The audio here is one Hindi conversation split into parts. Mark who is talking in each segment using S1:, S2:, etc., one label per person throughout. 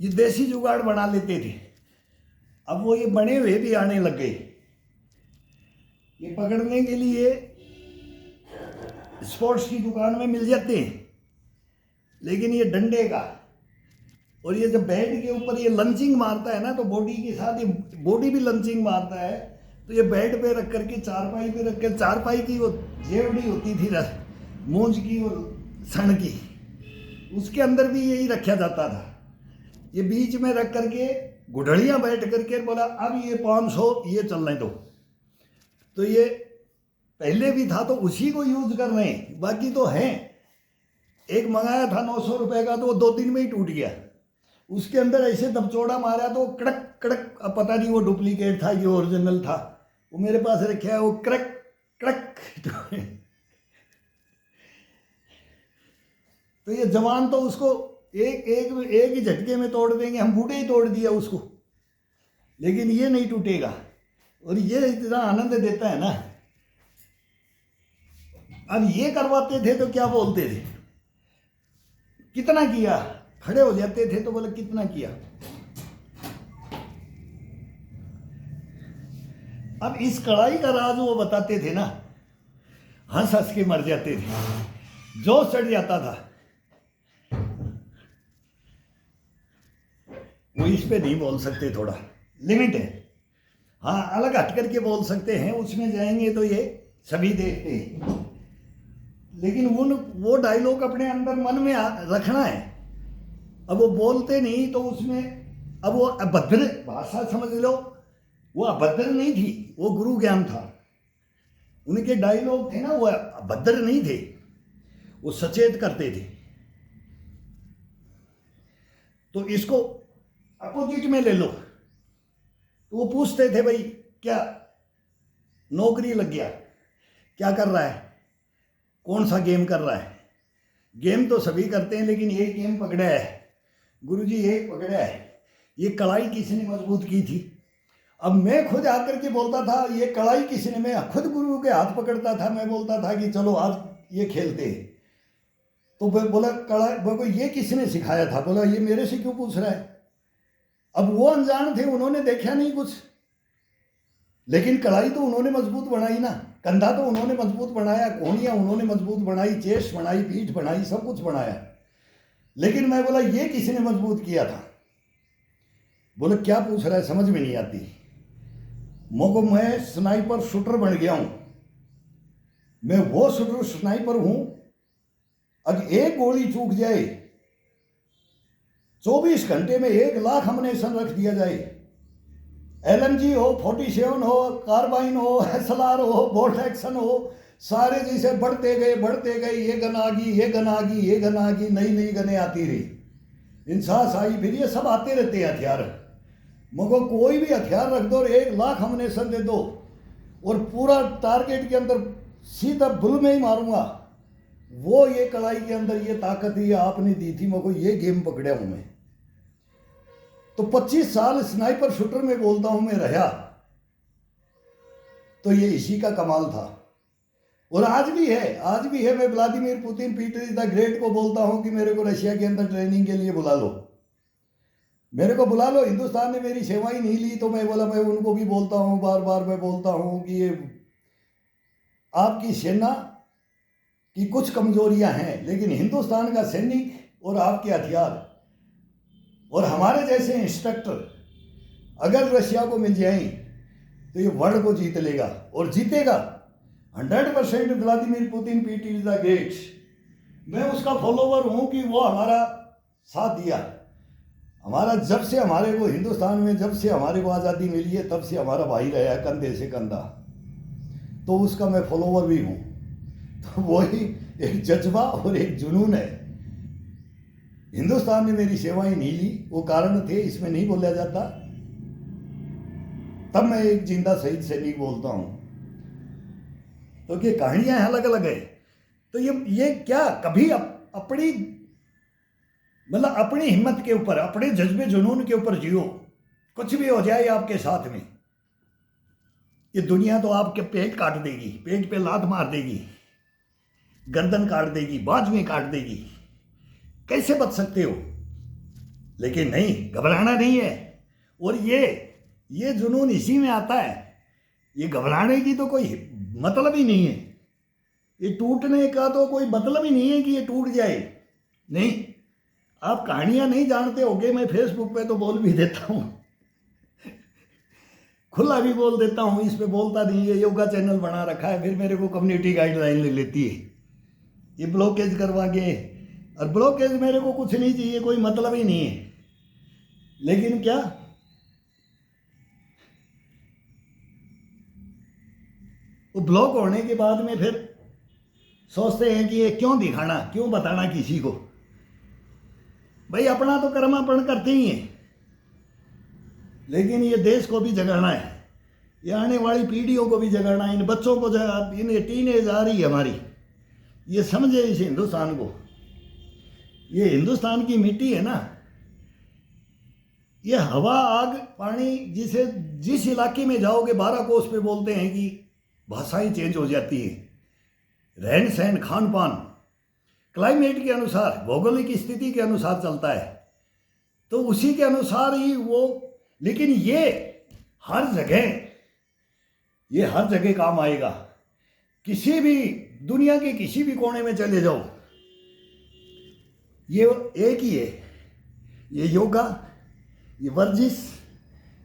S1: ये देसी जुगाड़ बना लेते थे। अब वो ये बने हुए भी आने लग गए। ये पकड़ने के लिए स्पोर्ट्स की दुकान में मिल जाते हैं, लेकिन ये डंडे का, और ये जब बेड के ऊपर ये लंचिंग मारता है ना, तो बॉडी के साथ ये बॉडी भी लंचिंग मारता है। तो ये बेड पे रख करके, चारपाई पे रख कर, चारपाई की वो जेवड़ी होती थी मूंज की और सण की, उसके अंदर भी यही रखा जाता था। ये बीच में रख करके गुठलियाँ बैठ करके बोला अब ये 500 ये चलने दो। तो ये पहले भी था तो उसी को यूज कर रहे हैं, बाकी तो हैं। एक मंगाया था 900 रुपये का, तो वो 2 दिन में ही टूट गया। उसके अंदर ऐसे दबचोड़ा मारा तो कड़क कड़क, अब पता नहीं वो डुप्लीकेट था ये ओरिजिनल था। वो मेरे पास रखा है, वो कड़क कड़क तो ये जवान तो उसको एक ही झटके में तोड़ देंगे, हम बूढ़े ही तोड़ दिया उसको, लेकिन ये नहीं टूटेगा। और ये इतना आनंद देता है ना। अब ये करवाते थे तो क्या बोलते थे, कितना किया, खड़े हो जाते थे तो बोले कितना किया। अब इस कढ़ाई का राज वो बताते थे ना, हंस हंस के मर जाते थे, जोश चढ़ जाता था। वो इस पे नहीं बोल सकते, थोड़ा लिमिट है। हाँ, अलग हट करके बोल सकते हैं, उसमें जाएंगे तो ये सभी देखते हैं। लेकिन वो डायलॉग अपने अंदर मन में रखना है। अब वो बोलते नहीं तो उसमें, अब वो अभद्र भाषा समझ लो, वो अभद्र नहीं थी, वो गुरु ज्ञान था। उनके डायलॉग थे ना, वो अभद्र नहीं थे, वो सचेत करते थे। तो इसको अपोजिट में ले लो, तो वो पूछते थे भाई क्या नौकरी लग गया, क्या कर रहा है, कौन सा गेम कर रहा है। गेम तो सभी करते हैं, लेकिन ये गेम पकड़ा है गुरुजी, ये पकड़ा है। ये कढ़ाई किसने मजबूत की थी। अब मैं खुद आकर के बोलता था ये कढ़ाई किसने, मैं खुद गुरु के हाथ पकड़ता था, मैं बोलता था कि चलो आज ये खेलते हैं। तो बोला कढ़ाई, बोला ये किसने सिखाया था, बोला ये मेरे से क्यों पूछ रहा है। अब वो अनजान थे, उन्होंने देखा नहीं कुछ, लेकिन कढ़ाई तो उन्होंने मजबूत बनाई ना, कंधा तो उन्होंने मजबूत बनाया, कोहनियाँ उन्होंने मजबूत बनाई, चेस्ट बनाई, पीठ बनाई, सब कुछ बनाया। लेकिन मैं बोला ये किसने मजबूत किया था। बोले क्या पूछ रहा है, समझ में नहीं आती। मोको मैं स्नाइपर शूटर बन गया हूं, मैं वो शूटर स्नाइपर हूं, अगर एक गोली चूक जाए 24 घंटे में 1 लाख अम्युनिशन रख दिया जाए। LMG हो, 47 हो, कार्बाइन हो, SLR हो, बोल्ट एक्शन हो, सारे जैसे बढ़ते गए, ये गन आ गई, ये गन आ गई, ये गन आ गई, नई नई गनें आती रही, इंसास आई, फिर ये सब आते रहते हैं हथियार। मगर कोई भी हथियार रख दो और 1 लाख अम्युनिशन दे दो और पूरा टारगेट के अंदर सीधा बुल में ही मारूंगा। वो ये कढ़ाई के अंदर ये ताकत ही आपने दी थी, मगर ये गेम पकड़ा हूं मैं। तो 25 साल स्नाइपर शूटर में बोलता हूं मैं रहा, तो ये इसी का कमाल था। और आज भी है। मैं Vladimir Putin, Peter the great को बोलता हूं कि मेरे को रशिया के अंदर ट्रेनिंग के लिए बुला लो, मेरे को बुला लो। हिंदुस्तान ने मेरी सेवाएं नहीं ली, तो मैं बोला, मैं उनको भी बोलता हूं, बार बार मैं बोलता हूं कि ये आपकी सेना की कुछ कमजोरियां हैं, लेकिन हिंदुस्तान का सैनिक और आपके हथियार और हमारे जैसे इंस्ट्रक्टर अगर रशिया को मिल जाएं तो ये वर्ल्ड को जीत लेगा, और जीतेगा 100%। Vladimir Putin, PT the great, मैं उसका फॉलोवर हूं कि वो हमारा साथ दिया। हमारा जब से हमारे को हिंदुस्तान में, जब से हमारे को आज़ादी मिली है, तब से हमारा भाई रहा है कंधे से कंधा, तो उसका मैं फॉलोवर भी हूं। तो वही एक जज्बा और एक जुनून है। हिंदुस्तान ने मेरी सेवाएं नहीं ली, वो कारण थे, इसमें नहीं बोला जाता। तब मैं एक जिंदा शहीद सैनिक बोलता हूं। तो ये कहानियां अलग अलग है। तो ये क्या कभी अपनी, मतलब अपनी हिम्मत के ऊपर, अपने जज्बे जुनून के ऊपर जियो, कुछ भी हो जाए आपके साथ में। ये दुनिया तो आपके पेट काट देगी, पेट पे लात मार देगी, गर्दन काट देगी, बाजुएं काट देगी, कैसे बच सकते हो। लेकिन नहीं, घबराना नहीं है। और ये जुनून इसी में आता है। ये घबराने की तो कोई मतलब ही नहीं है। ये टूटने का तो कोई मतलब ही नहीं है कि ये टूट जाए। नहीं, आप कहानियां नहीं जानते होगे। मैं फेसबुक पे तो बोल भी देता हूँ, खुला भी बोल देता हूँ। इस पे बोलता नहीं है, योगा चैनल बना रखा है, फिर मेरे को कम्युनिटी गाइडलाइन ले लेती है, ये ब्लॉकेज करवा के। और ब्लॉकेज मेरे को कुछ नहीं चाहिए, कोई मतलब ही नहीं है। लेकिन क्या, वो ब्लॉक होने के बाद में फिर सोचते हैं कि ये क्यों दिखाना, क्यों बताना किसी को। भाई अपना तो कर्मापण करते ही हैं, लेकिन ये देश को भी जगाना है, ये आने वाली पीढ़ियों को भी जगाना है, इन बच्चों को इन टीनेज आ रही है हमारी, ये समझे इस हिंदुस्तान को। ये हिंदुस्तान की मिट्टी है ना, ये हवा आग पानी, जिस इलाके में जाओगे 12 कोस पे बोलते हैं कि भाषाएं चेंज हो जाती है, रहन सहन खान पान क्लाइमेट के अनुसार, भौगोलिक स्थिति के अनुसार चलता है, तो उसी के अनुसार ही वो। लेकिन ये हर जगह काम आएगा। किसी भी दुनिया के किसी भी कोने में चले जाओ, ये एक ही है। ये योगा, ये वर्जिश,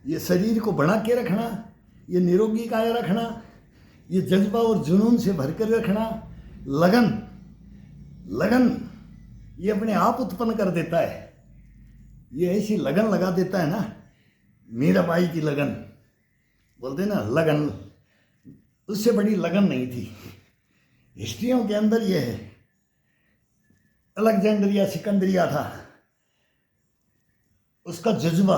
S1: ये शरीर को बना के रखना, ये निरोगी काया रखना, ये जज्बा और जुनून से भरकर रखना, लगन ये अपने आप उत्पन्न कर देता है। ये ऐसी लगन लगा देता है ना, मीराबाई की लगन बोलते ना, लगन, उससे बड़ी लगन नहीं थी हिस्ट्रियों के अंदर। ये है अलेक्जेंड्रिया सिकंदरिया था, उसका जज्बा।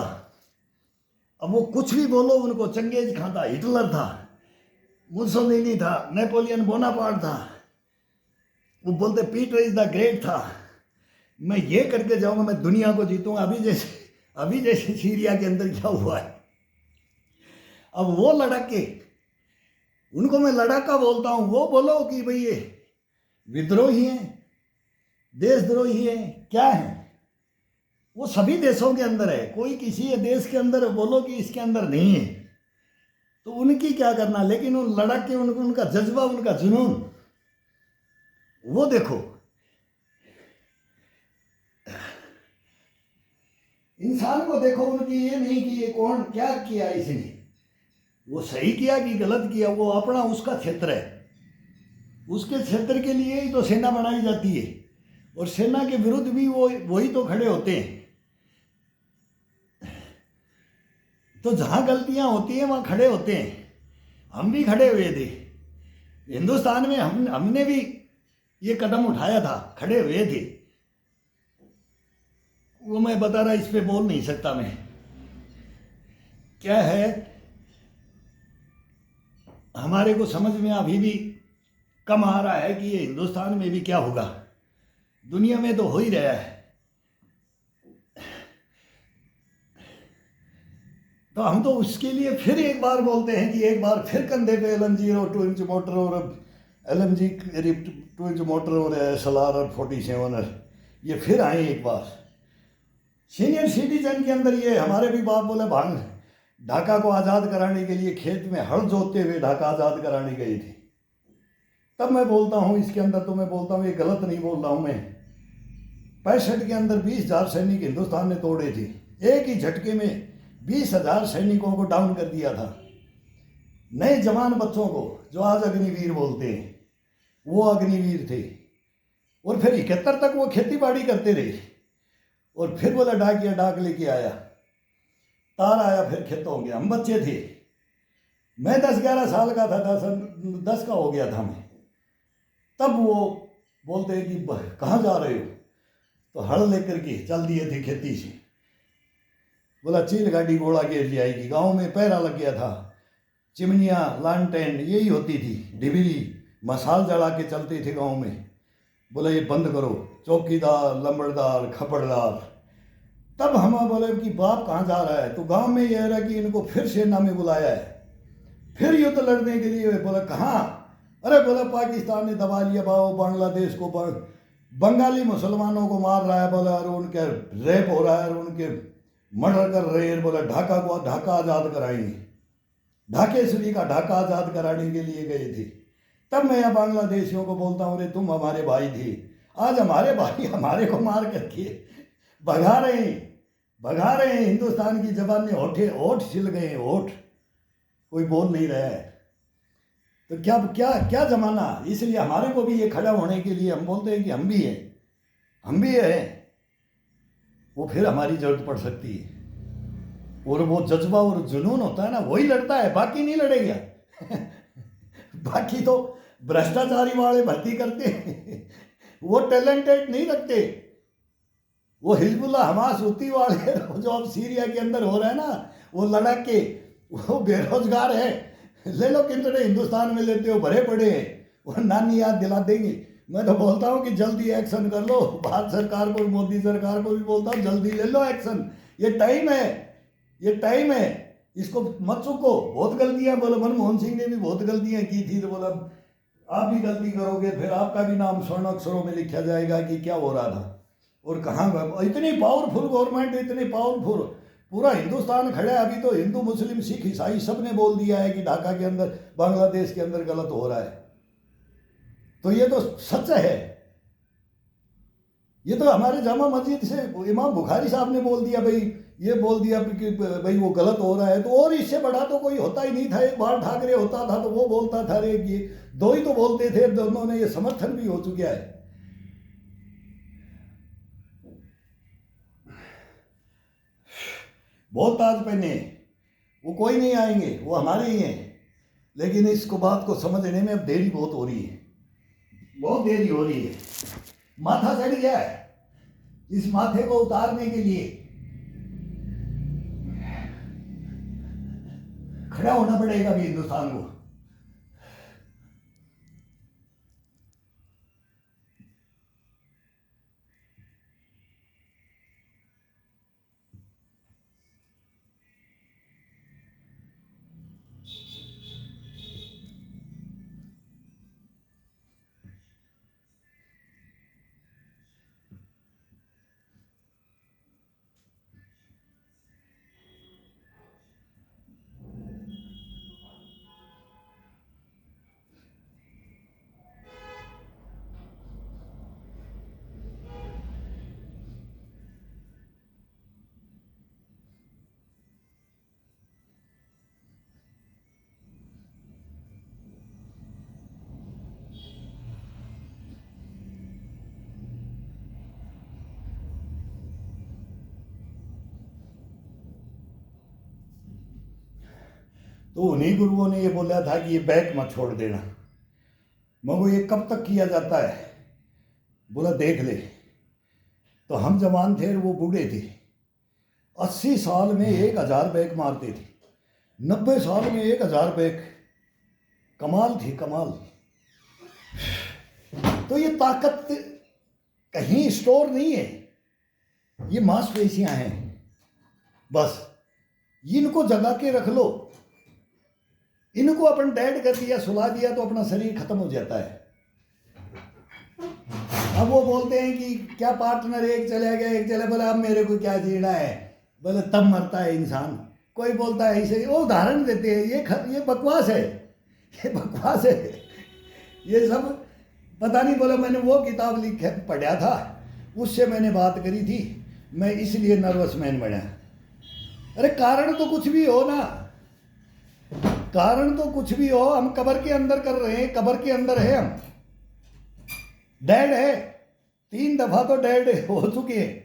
S1: अब वो कुछ भी बोलो उनको, चंगेज खान था, हिटलर था, मुसोलिनी था, नेपोलियन बोनापार्ट था, वो बोलते पीटर इज द ग्रेट था, मैं ये करके जाऊंगा, मैं दुनिया को जीतूंगा। अभी जैसे सीरिया के अंदर क्या हुआ है, अब वो लड़के, उनको मैं लड़ाका बोलता हूं, वो बोलो कि भाई ये विद्रोही हैं, देशद्रोही हैं, क्या है। वो सभी देशों के अंदर है, कोई किसी देश के अंदर बोलो कि इसके अंदर नहीं है, तो उनकी क्या करना। लेकिन उन लड़के, उनका जज्बा, उनका जुनून, वो देखो। इंसान को देखो, उनकी ये नहीं कि ये कौन क्या किया इसने, वो सही किया कि गलत किया, वो अपना उसका क्षेत्र है, उसके क्षेत्र के लिए ही तो सेना बनाई जाती है। और सेना के विरुद्ध भी वही तो खड़े होते हैं। तो जहां गलतियां होती हैं वहां खड़े होते हैं। हम भी खड़े हुए थे हिंदुस्तान में, हमने भी ये कदम उठाया था, खड़े हुए थे। वो मैं बता रहा, इस पे बोल नहीं सकता मैं। क्या है, हमारे को समझ में अभी भी कम आ रहा है कि ये हिंदुस्तान में भी क्या होगा। दुनिया में तो हो ही रहा है। तो हम तो उसके लिए फिर एक बार बोलते हैं कि एक बार फिर कंधे पे LMG और 2 इंच मोटर, और LMG 2 इंच मोटर और SLR और 47 ये फिर आए एक बार। सीनियर सिटीजन के अंदर ये हमारे भी बाप बोले, भांग ढाका को आज़ाद कराने के लिए खेत में हल जोतते हुए ढाका आज़ाद कराने गए थे। तब मैं बोलता हूँ इसके अंदर, तो मैं बोलता हूँ ये गलत नहीं बोल रहा हूँ मैं। 65 के अंदर 20,000 सैनिक हिंदुस्तान ने तोड़े थे, एक ही झटके में 20,000 सैनिकों को डाउन कर दिया था। नए जवान बच्चों को, जो आज अग्निवीर बोलते हैं, वो अग्निवीर थे। और फिर 71 तक वो खेती बाड़ी करते रहे। और फिर बोला डाकिया डाक लेके आया, तार आया, फिर खेतों गया। हम बच्चे थे, मैं 10-11 साल का था, 10 का हो गया था मैं। तब वो बोलते हैं कि कहाँ जा रहे हो, तो हल लेकर के चल दिए थे खेती से। बोला चील गाड़ी घोड़ा गिर जाएगी। गांव में पहरा लग गया था, चिमनियाँ लालटेन यही होती थी, डिबरी मसाल जला के चलते थे गांव में। बोला ये बंद करो, चौकीदार लंबड़दार खपड़दार। तब हम बोले कि बाप कहाँ जा रहा है, तो गांव में यह रहा कि इनको फिर सेना में बुलाया है, फिर युद्ध लड़ने के लिए। बोला कहाँ, अरे बोला पाकिस्तान ने दबा लिया, बांग्लादेश को बंगाली मुसलमानों को मार रहा है बोला, और उनके रेप हो रहा है और उनके मर्डर कर रहे हैं बोला, ढाका आज़ाद कराएंगे। ढाकेश्वरी का ढाका आज़ाद कराने के लिए गए थे। तब मैं यहाँ बांग्लादेशियों को बोलता हूँ, अरे तुम हमारे भाई थे, आज हमारे भाई हमारे को मार करके भगा रहे हैं। हिंदुस्तान की जबान में होठ छिल गए हैं, होठ, कोई बोल नहीं रहा है। तो क्या क्या क्या जमाना। इसलिए हमारे को भी ये खड़ा होने के लिए हम बोलते हैं कि हम भी हैं, वो फिर हमारी जरूरत पड़ सकती है। और वो जज्बा और जुनून होता है ना, वही लड़ता है, बाकी नहीं लड़ेगा। बाकी तो भ्रष्टाचारी वाले भर्ती करते हैं, वो टैलेंटेड नहीं रखते। वो हिजबुल्लाह हमास हुती वाले जो अब सीरिया के अंदर हो रहा है ना, वो लड़क के वो बेरोजगार है। ले लो कितने हिंदुस्तान में लेते हो, भरे पड़े हैं, वो नानी याद दिला देंगे। मैं तो बोलता हूँ कि जल्दी एक्शन कर लो। भारत सरकार को, मोदी सरकार को भी बोलता हूँ जल्दी ले लो एक्शन। ये टाइम है, इसको मत चुको। बहुत गलतियां, बोला मनमोहन सिंह ने भी बहुत गलतियां की थी, तो बोला आप भी गलती करोगे फिर आपका भी नाम स्वर्ण अक्षरों में लिखा जाएगा कि क्या हो रहा था और कहाँ। इतनी पावरफुल गवर्नमेंट, इतनी पावरफुल, पूरा हिंदुस्तान खड़ा है। अभी तो हिंदू मुस्लिम सिख ईसाई सब ने बोल दिया है कि ढाका के अंदर, बांग्लादेश के अंदर गलत हो रहा है। तो ये तो सच है। ये तो हमारे जामा मस्जिद से इमाम बुखारी साहब ने बोल दिया भाई, ये बोल दिया कि भाई वो गलत हो रहा है। तो और इससे बड़ा तो कोई होता ही नहीं था। एक बार ठाकरे होता था तो वो बोलता था, अरे ये दो ही तो बोलते थे, दोनों ने ये समर्थन भी हो चुका है। बहुत ताज पहने, वो कोई नहीं आएंगे, वो हमारे ही हैं। लेकिन इसको बात को समझने में अब देरी बहुत हो रही है, बहुत देरी हो रही है। माथा चढ़ गया है, इस माथे को उतारने के लिए खड़ा होना पड़ेगा भी हिंदुस्तान को। तो उन्हीं गुरुओं ने ये बोला था कि ये बैक मत छोड़ देना। मगर ये कब तक किया जाता है, बोला देख ले। तो हम जवान थे, वो बूढ़े थे, 80 साल में 1000 बैक मारते थे, 90 साल में 1000 बैक। कमाल थी, कमाल। तो ये ताकत कहीं स्टोर नहीं है, ये मांसपेशियां हैं बस। इनको जगा के रख लो, इनको अपन डेड कर दिया, सुला दिया तो अपना शरीर खत्म हो जाता है। अब वो बोलते हैं कि क्या पार्टनर, एक चले गया एक चले, बोले अब मेरे को क्या जीना है, बोले तब मरता है इंसान। कोई बोलता है ऐसे, वो उदाहरण देते हैं। ये बकवास है, ये बकवास है, ये सब पता नहीं। बोले मैंने वो किताब पढ़ा था, उससे मैंने बात करी थी, मैं इसलिए नर्वस मैन बना। अरे कारण तो कुछ भी हो ना, कारण तो कुछ भी हो, हम कब्र के अंदर कर रहे हैं, कब्र के अंदर है, हम डेड है। 3 दफा तो डेड हो चुके हैं,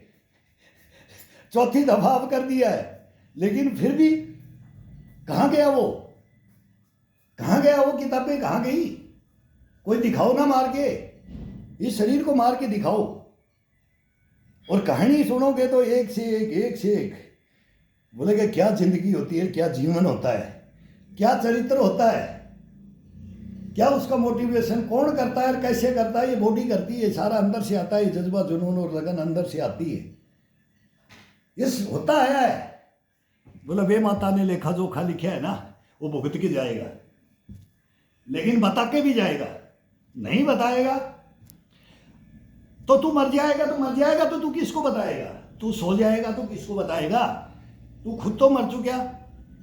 S1: 4थी दफा अब कर दिया है। लेकिन फिर भी कहाँ गया वो, कहाँ गया वो, किताबें कहाँ गई? कोई दिखाओ ना मार के, इस शरीर को मार के दिखाओ। और कहानी सुनोगे तो एक से एक बोलेगा क्या जिंदगी होती है, क्या जीवन होता है, क्या चरित्र होता है, क्या उसका मोटिवेशन कौन करता है और कैसे करता है। ये बॉडी करती है, सारा अंदर से आता है, जज्बा जुनून और लगन अंदर से आती है। इस होता है। बोला वे माता ने लेखा जोखा लिखा है ना, वो भुगत के जाएगा, लेकिन बता के भी जाएगा। नहीं बताएगा तो तू मर जाएगा, तो मर जाएगा तो तू किसको बताएगा? तू सो जाएगा तो किसको बताएगा? तू खुद तो मर चुका,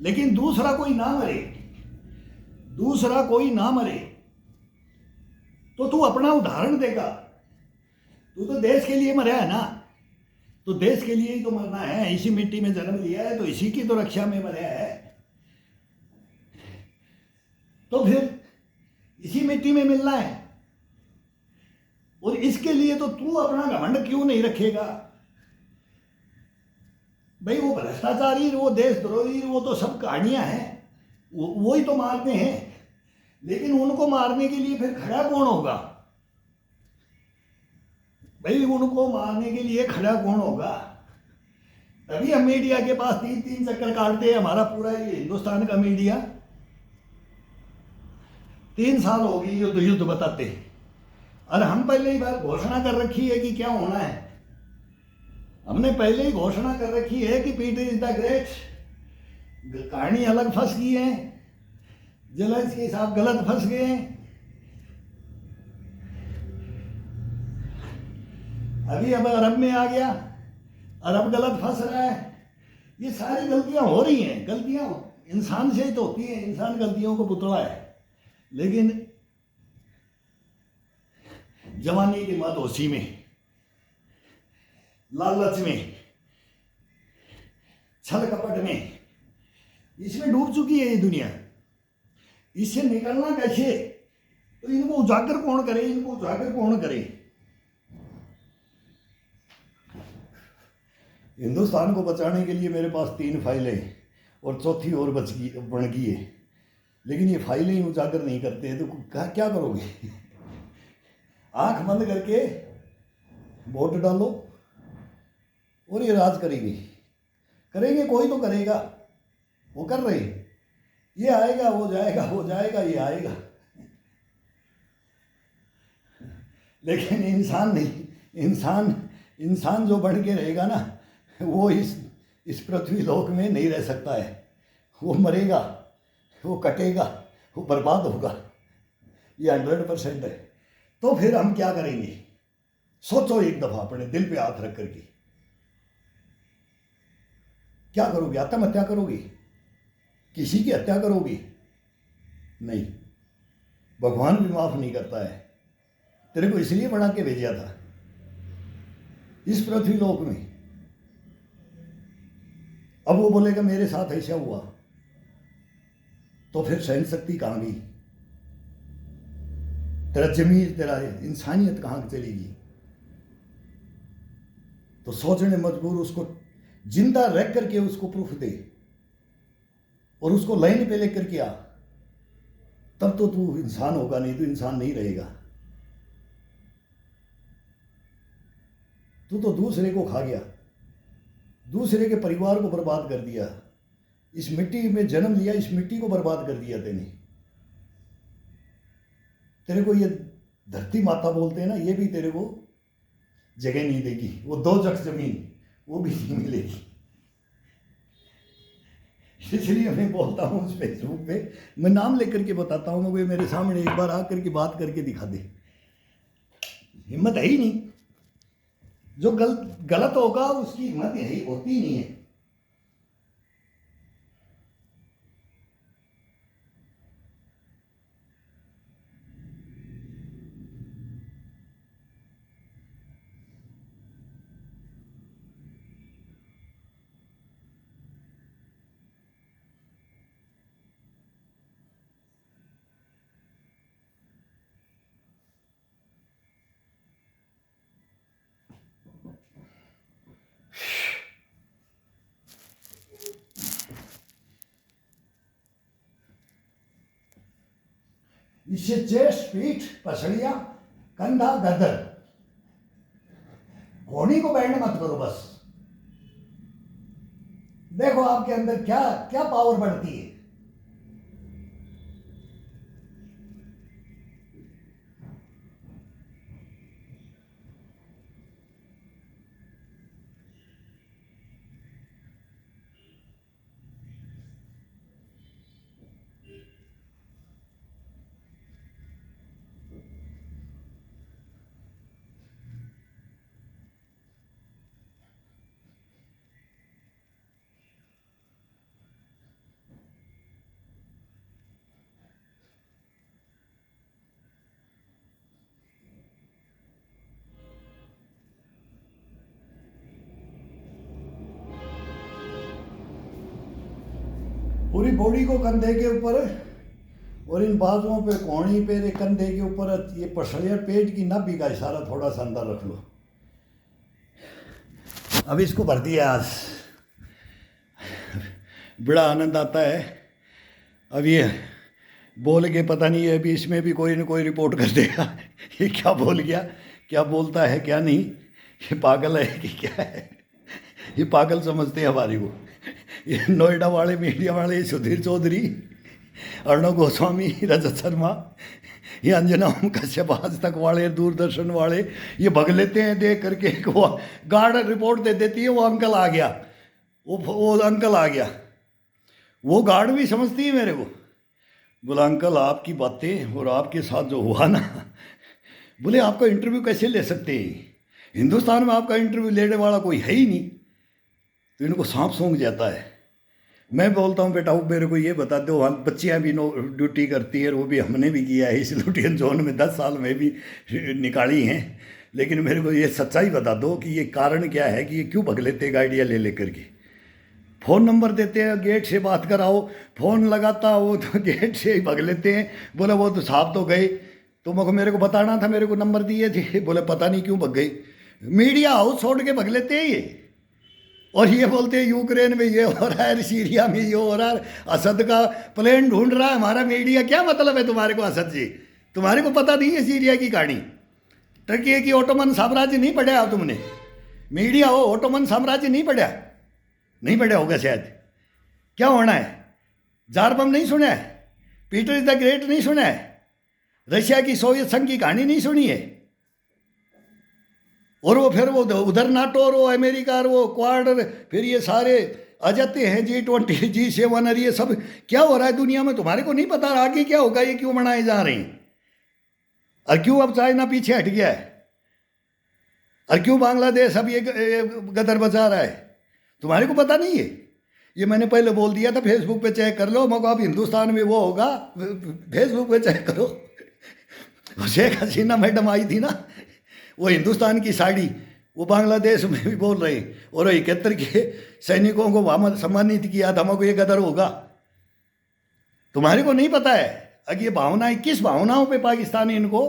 S1: लेकिन दूसरा कोई ना मरे, दूसरा कोई ना मरे तो तू अपना उदाहरण देगा। तू तो देश के लिए मरा है ना, तो देश के लिए ही तो मरना है। इसी मिट्टी में जन्म लिया है तो इसी की तो रक्षा में मरा है। तो फिर इसी मिट्टी में मिलना है, और इसके लिए तो तू अपना घमंड क्यों नहीं रखेगा? भाई वो भ्रष्टाचारी, वो देशद्रोही, वो तो सब कहानियां हैं, वो ही तो मारते हैं। लेकिन उनको मारने के लिए फिर खड़ा कौन होगा? भाई उनको मारने के लिए खड़ा कौन होगा? तभी हम मीडिया के पास तीन तीन चक्कर काटते हैं। हमारा पूरा ये हिंदुस्तान का मीडिया 3 साल हो गई युद्ध युद्ध बताते, और हम पहले ही बार घोषणा कर रखी है कि क्या होना है। हमने पहले ही घोषणा कर रखी है कि पीटर इज द ग्रेट। कहानी अलग फंस गई है, जेलेंस्की साहब गलत फंस गए हैं। अभी अब अरब में आ गया, अरब गलत फंस रहा है। ये सारी गलतियां हो रही हैं। गलतियां इंसान से ही तो होती हैं, इंसान गलतियों को पुतला है। लेकिन जवानी की मदहोशी में, लालच में, छल कपट में, इसमें डूब चुकी है ये दुनिया। इससे निकलना कैसे? तो इनको उजागर कौन करे? इनको उजागर कौन करे? हिंदुस्तान को बचाने के लिए मेरे पास 3 फाइलें और चौथी और बन गई है, लेकिन ये फाइलें ही उजागर नहीं करते तो क्या करोगे? आंख बंद करके वोट डालो और ये राज करेंगे। करेंगे, कोई तो करेगा, वो कर रहे। ये आएगा, वो जाएगा, वो जाएगा, ये आएगा। लेकिन इंसान नहीं, इंसान जो बन के रहेगा ना, वो इस पृथ्वी लोक में नहीं रह सकता है। वो मरेगा, वो कटेगा, वो बर्बाद होगा, ये 100% है। तो फिर हम क्या करेंगे? सोचो एक दफा अपने दिल पे हाथ रख करके। क्या करोगे? आत्महत्या करोगे? किसी की हत्या करोगे? नहीं, भगवान भी माफ नहीं करता है। तेरे को इसलिए बना के भेजा था इस पृथ्वी लोक में। अब वो बोलेगा मेरे साथ ऐसा हुआ, तो फिर सहन शक्ति कहां गई? तेरा जमीर, तेरा इंसानियत कहां चलेगी? तो सोचने मजबूर, उसको जिंदा रख करके उसको प्रूफ दे और उसको लाइन पे लेकर के आ, तब तो तू इंसान होगा, नहीं तो इंसान नहीं रहेगा। तू तो दूसरे को खा गया, दूसरे के परिवार को बर्बाद कर दिया। इस मिट्टी में जन्म लिया, इस मिट्टी को बर्बाद कर दिया तेने। तेरे को ये धरती माता बोलते हैं ना, ये भी तेरे को जगह नहीं देगी। वो 2 जख जमीन वो भी नहीं मिलेगी। इसलिए मैं बोलता हूँ उस फेसबुक पे, मैं नाम लेकर के बताता हूँ, मैं मेरे सामने एक बार आकर के बात करके दिखा दे। हिम्मत है ही नहीं। जो गलत होगा उसकी हिम्मत यही होती ही नहीं है। इससे चेस्ट, पीठ, पसलियां, कंधा, गर्दन, घोड़ी को बैंड मत करो। बस देखो आपके अंदर क्या क्या पावर बढ़ती है। पूरी बॉडी को कंधे के ऊपर और इन बाजुओं पे कोहनी पे कंधे के ऊपर ये पसलिया पेट की नब्बी का इशारा थोड़ा सा अंदर रख लो। अब इसको भर दिया आज, बड़ा आनंद आता है। अब ये बोल के पता नहीं है, अभी इसमें भी कोई न कोई रिपोर्ट कर देगा ये क्या बोल गया, क्या बोलता है क्या नहीं, ये पागल है कि क्या है। ये पागल समझते हैं हमारी को। ये नोएडा वाले मीडिया वाले सुधीर चौधरी, अर्णव गोस्वामी, रजत शर्मा, ये अंजना ओम कश्यप, आज तक वाले, दूरदर्शन वाले, ये भग लेते हैं देख करके। वो गार्ड रिपोर्ट दे देती है, वो अंकल आ गया, वो अंकल आ गया। वो गार्ड भी समझती है मेरे को, बोला अंकल आपकी बातें और आपके साथ जो हुआ ना, बोले आपका इंटरव्यू कैसे ले सकते हैं, हिंदुस्तान में आपका इंटरव्यू लेने वाला कोई है ही नहीं। तो इनको सांप सूंघ जाता है। मैं बोलता हूँ बेटा वो मेरे को ये बता दो, हम बच्चियाँ भी ड्यूटी करती है, वो भी हमने भी किया है इस लुटियन जोन में, 10 साल में भी निकाली हैं, लेकिन मेरे को ये सच्चाई बता दो कि ये कारण क्या है कि ये क्यों भग लेते हैं गाड़ियाँ ले लेकर के। फ़ोन नंबर देते हैं, गेट से बात कराओ, फ़ोन लगाता वो तो गेट से ही भग लेते हैं। बोले वो तो साहब तो गए, तो मेरे को बताना था, मेरे को नंबर दिए थे। बोले पता नहीं क्यों भग गए। मीडिया हाउस छोड़ के भग लेते हैं ये, और ये बोलते हैं यूक्रेन में ये हो रहा है, सीरिया में ये हो रहा है, असद का प्लेन ढूंढ रहा है हमारा मीडिया। क्या मतलब है तुम्हारे को असद जी, तुम्हारे को पता नहीं है सीरिया की कहानी। टर्की की ओटोमन साम्राज्य नहीं पढ़ा तुमने, मीडिया हो ओटोमन साम्राज्य नहीं पढ़ा, नहीं पढ़ा होगा शायद। क्या होना है, जार बम नहीं सुना है, पीटर इज द ग्रेट नहीं सुना है, रशिया की सोवियत संघ की कहानी नहीं सुनी है, और वो फिर वो उधर नाटो और वो अमेरिका और वो क्वाड, फिर ये सारे आ जाते हैं G20 G7 और ये सब। क्या हो रहा है दुनिया में तुम्हारे को नहीं पता, आगे क्या होगा, ये क्यों मनाए जा रहे हैं, और क्यों अब चाइना पीछे हट गया है, और क्यों बांग्लादेश अब ये गदर बचा रहा है, तुम्हारे को पता नहीं है। ये मैंने पहले बोल दिया था, फेसबुक पे चेक कर लो, मगर अब हिंदुस्तान में वो होगा, फेसबुक पे चेक करो। शेख हसीना मैडम आई थी ना, वो हिंदुस्तान की साड़ी, वो बांग्लादेश में भी बोल रहे, और 71 के सैनिकों को वहाँ सम्मानित किया था, हमको ये गदर होगा। तुम्हारे को नहीं पता है। अगर ये भावनाएं, किस भावनाओं पे पाकिस्तानी इनको,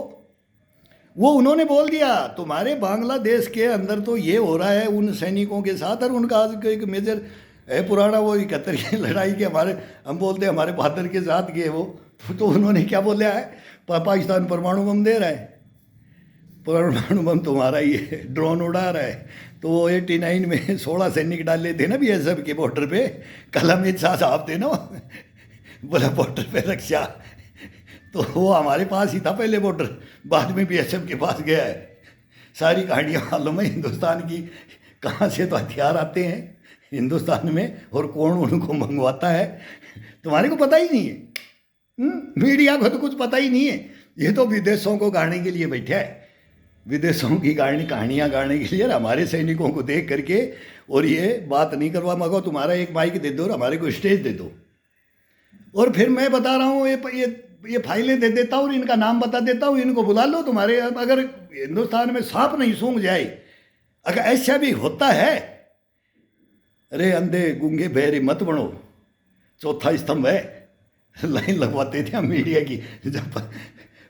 S1: वो उन्होंने बोल दिया तुम्हारे बांग्लादेश के अंदर तो ये हो रहा है उन सैनिकों के साथ, और उनका आज एक मेजर है पुराना, वो 71 की लड़ाई के हमारे, हम बोलते हैं हमारे बहादुर के साथ गए वो, तो उन्होंने क्या बोला है, पाकिस्तान परमाणु बम दे रहा है, परमाणु बम तुम्हारा ही है, ड्रोन उड़ा रहा है। तो वो 89 में 16 सैनिक डाले थे ना BSF के बॉर्डर पे, कल अमित शाह साहब थे ना, बोला बॉर्डर पे रक्षा, तो वो हमारे पास ही था पहले बॉर्डर, बाद में BSF के पास गया है। सारी कहानियाँ मालूम है हिंदुस्तान की, कहाँ से तो हथियार आते हैं हिंदुस्तान में, और कौन उनको मंगवाता है, तुम्हारे को पता ही नहीं है। मीडिया को तो कुछ पता ही नहीं है। ये तो विदेशों को गाने के लिए बैठा है, विदेशों की कहानियाँ गाने के लिए, हमारे सैनिकों को देख करके, और ये बात नहीं करवा, मगो तुम्हारा एक माइक दे दो और हमारे को स्टेज दे दो। और फिर मैं बता रहा हूँ, ये फाइलें दे देता हूँ, इनका नाम बता देता हूँ, इनको बुला लो। तुम्हारे अगर हिंदुस्तान में सांप नहीं सूंघ जाए, अगर ऐसा भी होता है, अरे अंधे गूंगे बहरे मत बनो, चौथा स्तंभ है। लाइन लगवाते थे हम मीडिया की, जब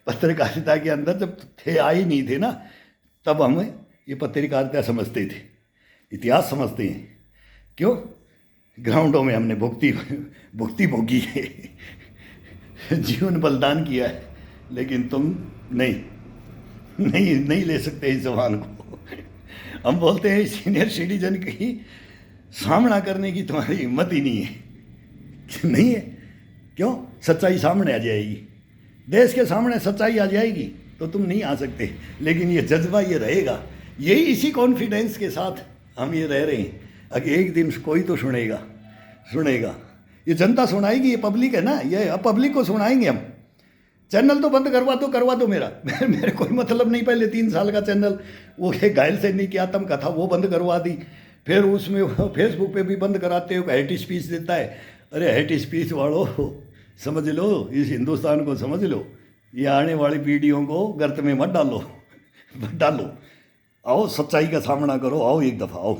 S1: पत्रकारिता के अंदर जब थे, आए नहीं थे ना, तब हम ये पत्रकारिता समझते थे, इतिहास समझते हैं। क्यों, ग्राउंडों में हमने भुक्ति भोगी है, जीवन बलिदान किया है, लेकिन तुम नहीं ले सकते इस जवान को। हम बोलते हैं सीनियर सिटीजन की सामना करने की तुम्हारी हिम्मत ही नहीं है। नहीं है, क्यों, सच्चाई सामने आ जाएगी, देश के सामने सच्चाई आ जाएगी, तो तुम नहीं आ सकते। लेकिन ये जज्बा ये रहेगा, यही इसी कॉन्फिडेंस के साथ हम ये रह रहे हैं। अगर एक दिन कोई तो सुनेगा, ये जनता सुनाएगी, ये पब्लिक है ना, ये अब पब्लिक को सुनाएंगे हम। चैनल तो बंद करवा दो मेरा मेरे कोई मतलब नहीं। पहले 3 साल का चैनल, वो एक घायल सैनिक की आत्मकथा, वो बंद करवा दी। फिर उसमें फेसबुक पे भी बंद कराते हो, हेट स्पीच देता है। अरे हेट स्पीच वालों, समझ लो, इस हिंदुस्तान को समझ लो, ये आने वाली पीढ़ियों को गर्त में मत डालो। आओ सच्चाई का सामना करो, आओ एक दफ़ा आओ।